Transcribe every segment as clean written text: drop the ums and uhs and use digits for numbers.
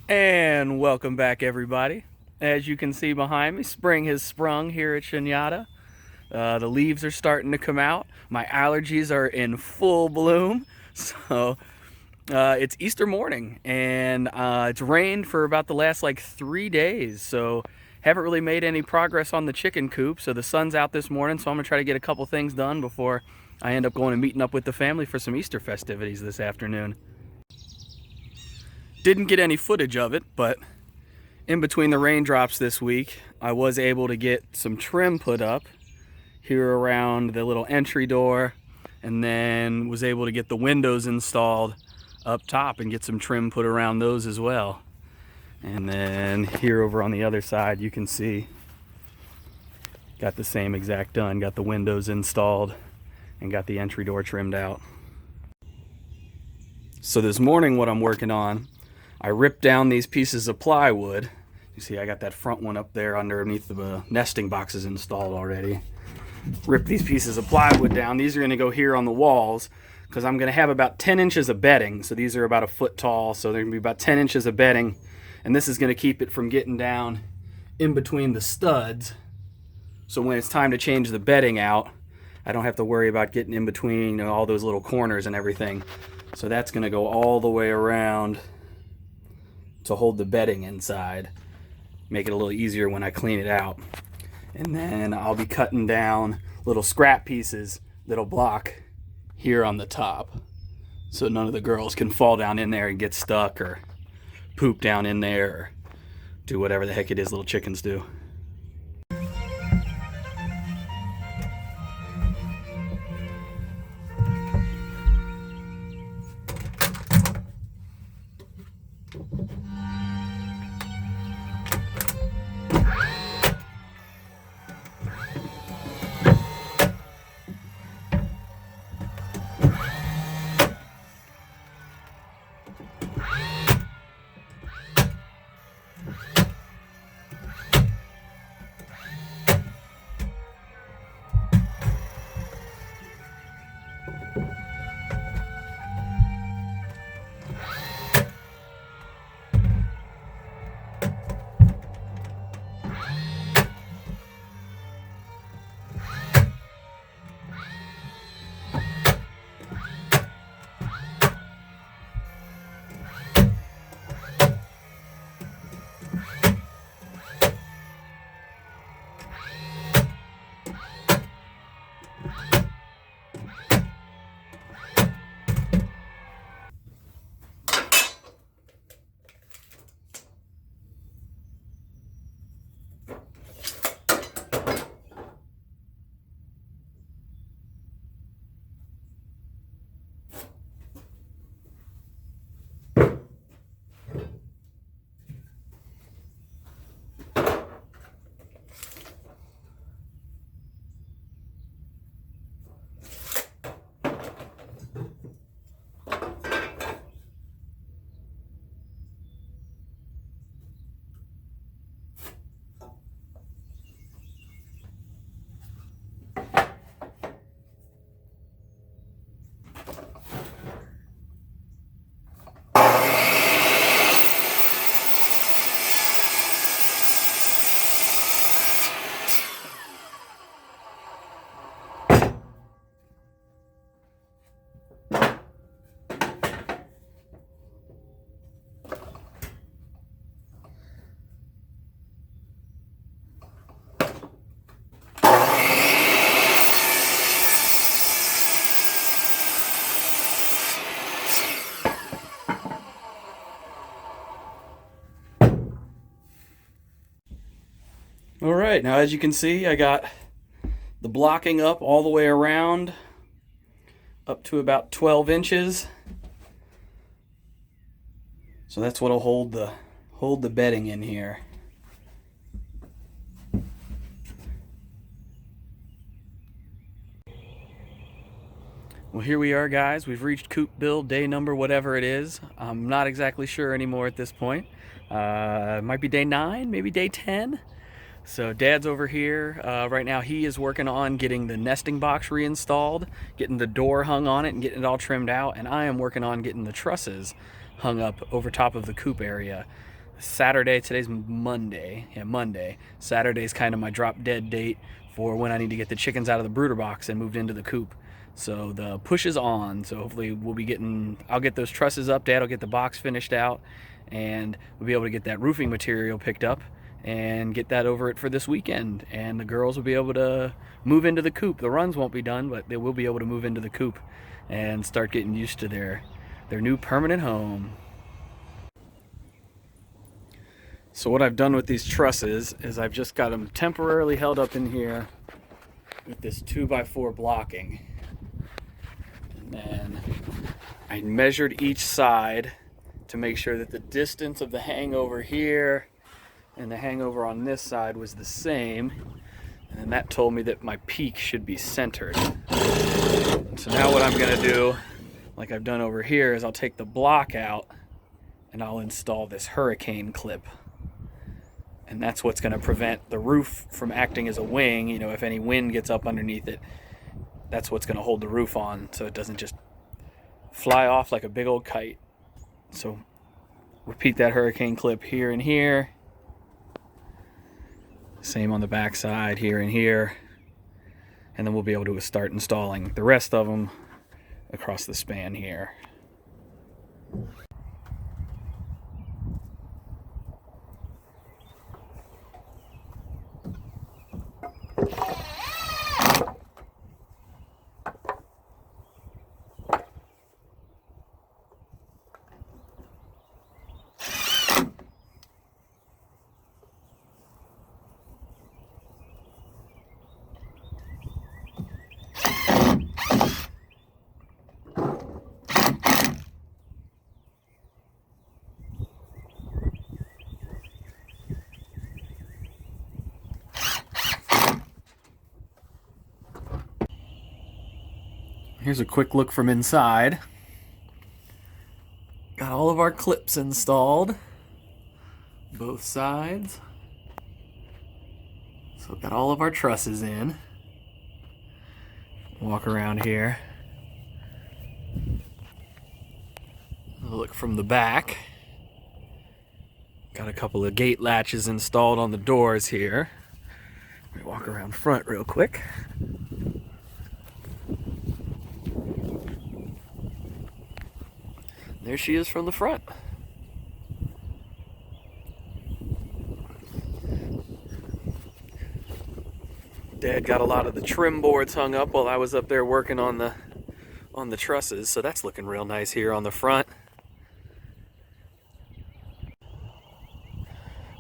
And welcome back, everybody. As you can see behind me, spring has sprung here at Chanyata. The leaves are starting to come out. My allergies are in full bloom. So it's Easter morning, and it's rained for about the last like 3 days. So haven't really made any progress on the chicken coop. So the sun's out this morning, so I'm gonna try to get a couple things done before I end up going and meeting up with the family for some Easter festivities this afternoon. Didn't get any footage of it, but in between the raindrops this week, I was able to get some trim put up here around the little entry door, and then was able to get the windows installed up top and get some trim put around those as well. And then here over on the other side, you can see got the same exact done. Got the windows installed and got the entry door trimmed out. So this morning what I'm working on, I ripped down these pieces of plywood. You see I got that front one up there underneath the nesting boxes installed already. Rip these pieces of plywood down. These are going to go here on the walls because I'm going to have about 10 inches of bedding. So these are about a foot tall, so they're going to be about 10 inches of bedding. And this is going to keep it from getting down in between the studs. So when it's time to change the bedding out, I don't have to worry about getting in between all those little corners and everything. So that's going to go all the way around to hold the bedding inside. Make it a little easier when I clean it out. And then I'll be cutting down little scrap pieces that'll block here on the top, so none of the girls can fall down in there and get stuck or poop down in there or do whatever the heck it is little chickens do. All right, now as you can see, I got the blocking up all the way around, up to about 12 inches. So that's what'll hold the bedding in here. Well, here we are, guys. We've reached coop build day number whatever it is. I'm not exactly sure anymore at this point. It might be day 9, maybe day 10. So Dad's over here. Right now he is working on getting the nesting box reinstalled, getting the door hung on it and getting it all trimmed out. And I am working on getting the trusses hung up over top of the coop area. Saturday. Today's Monday. Yeah, Monday. Saturday's kind of my drop dead date for when I need to get the chickens out of the brooder box and moved into the coop. So the push is on. So hopefully I'll get those trusses up. Dad will get the box finished out, and we'll be able to get that roofing material picked up and get that over it for this weekend. And the girls will be able to move into the coop. The runs won't be done, but they will be able to move into the coop and start getting used to their new permanent home. So what I've done with these trusses is I've just got them temporarily held up in here with this 2x4 blocking. And then I measured each side to make sure that the distance of the hangover here and the hangover on this side was the same. And then that told me that my peak should be centered. So now what I'm gonna do, like I've done over here, is I'll take the block out and I'll install this hurricane clip. And that's what's going to prevent the roof from acting as a wing. You know, if any wind gets up underneath it, that's what's going to hold the roof on so it doesn't just fly off like a big old kite. So repeat that hurricane clip here and here. Same on the back side, here and here. And then we'll be able to start installing the rest of them across the span here. Here's a quick look from inside. Got all of our clips installed, both sides. So got all of our trusses in. Walk around here. Look from the back. Got a couple of gate latches installed on the doors here. Let me walk around front real quick. There she is from the front. Dad got a lot of the trim boards hung up while I was up there working on the trusses, so that's looking real nice here on the front.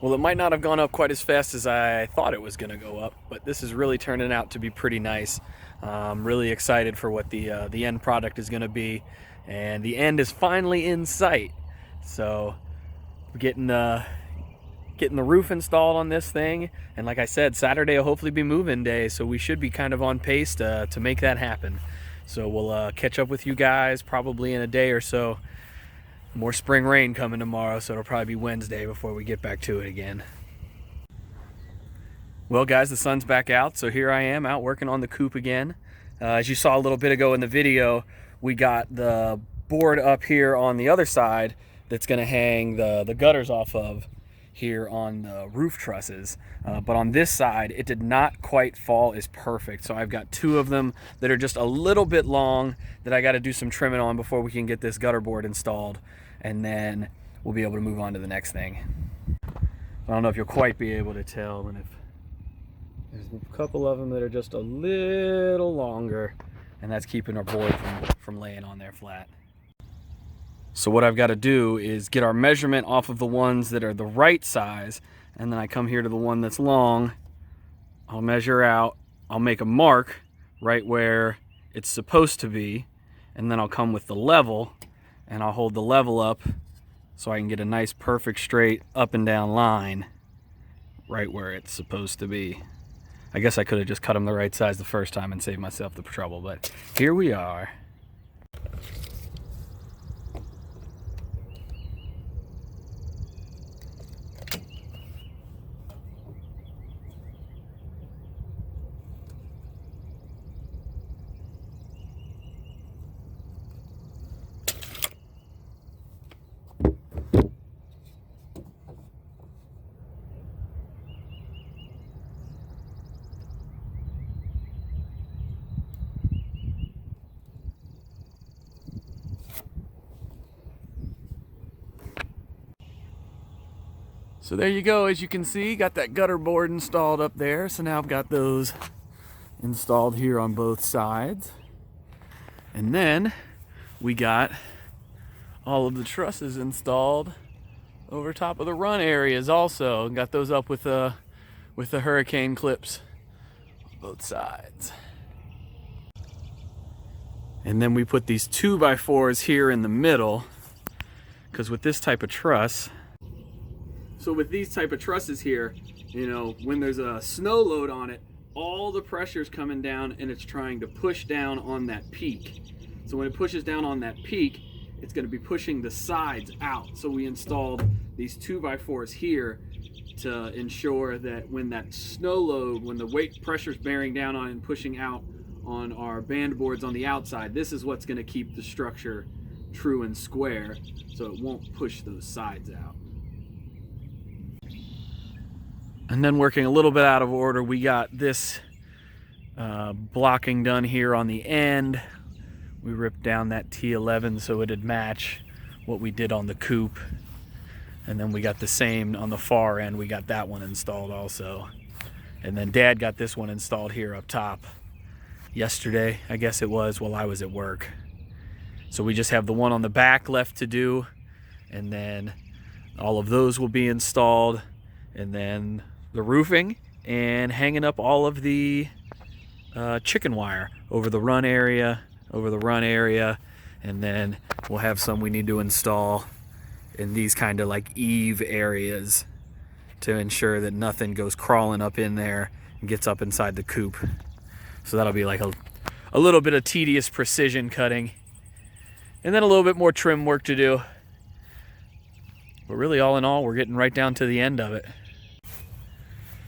Well, it might not have gone up quite as fast as I thought it was going to go up, but this is really turning out to be pretty nice. I'm really excited for what the end product is going to be, and the end is finally in sight. So we're getting the roof installed on this thing, and like I said, Saturday will hopefully be move-in day, so we should be kind of on pace to make that happen. So we'll catch up with you guys probably in a day or so. More spring rain coming tomorrow, so it'll probably be Wednesday before we get back to it again. Well guys, the sun's back out, so here I am out working on the coop again. As you saw a little bit ago in the video, we got the board up here on the other side that's going to hang the gutters off of here on the roof trusses. But on this side, it did not quite fall as perfect. So I've got two of them that are just a little bit long that I got to do some trimming on before we can get this gutter board installed. And then we'll be able to move on to the next thing. I don't know if you'll quite be able to tell, and if there's a couple of them that are just a little longer, and that's keeping our board from laying on there flat. So what I've got to do is get our measurement off of the ones that are the right size, and then I come here to the one that's long. I'll measure out, I'll make a mark right where it's supposed to be, and then I'll come with the level, and I'll hold the level up so I can get a nice perfect straight up and down line right where it's supposed to be. I guess I could have just cut them the right size the first time and saved myself the trouble, but here we are. So there you go. As you can see, got that gutter board installed up there. So now I've got those installed here on both sides. And then we got all of the trusses installed over top of the run areas also. Got those up with the hurricane clips on both sides. And then we put these 2x4s here in the middle, because with this type of truss, so with these type of trusses here, you know, when there's a snow load on it, all the pressure's coming down and it's trying to push down on that peak. So when it pushes down on that peak, it's going to be pushing the sides out. So we installed these 2x4s here to ensure that when that snow load, when the weight pressure's bearing down on and pushing out on our band boards on the outside, this is what's going to keep the structure true and square, so it won't push those sides out. And then, working a little bit out of order, we got this blocking done here on the end. We ripped down that T11 so it'd match what we did on the Coop. And then we got the same on the far end. We got that one installed also. And then Dad got this one installed here up top yesterday, I guess it was, while I was at work. So we just have the one on the back left to do, and then all of those will be installed, and then the roofing and hanging up all of the chicken wire over the run area, and then we'll have some we need to install in these kind of like eave areas to ensure that nothing goes crawling up in there and gets up inside the coop. So that'll be like a little bit of tedious precision cutting, and then a little bit more trim work to do. But really, all in all, we're getting right down to the end of it.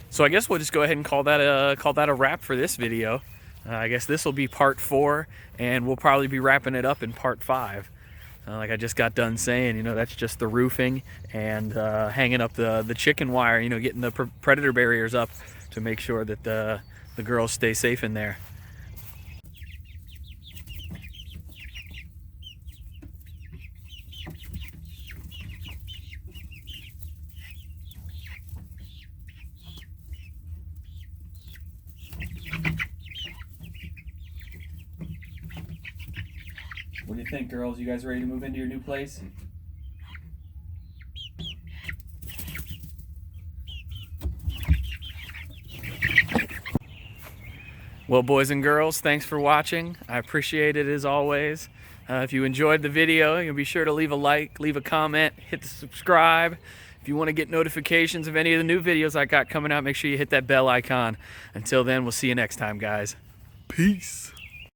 So I guess we'll just go ahead and call that a wrap for this video. I guess this will be part 4, and we'll probably be wrapping it up in part 5. Like I just got done saying, you know, that's just the roofing and hanging up the chicken wire, you know, getting the predator barriers up to make sure that the girls stay safe in there. What do you think, girls? You guys ready to move into your new place? Well, boys and girls, thanks for watching. I appreciate it as always. If you enjoyed the video, you'll be sure to leave a like, leave a comment, hit the subscribe. If you want to get notifications of any of the new videos I got coming out, make sure you hit that bell icon. Until then, we'll see you next time, guys. Peace.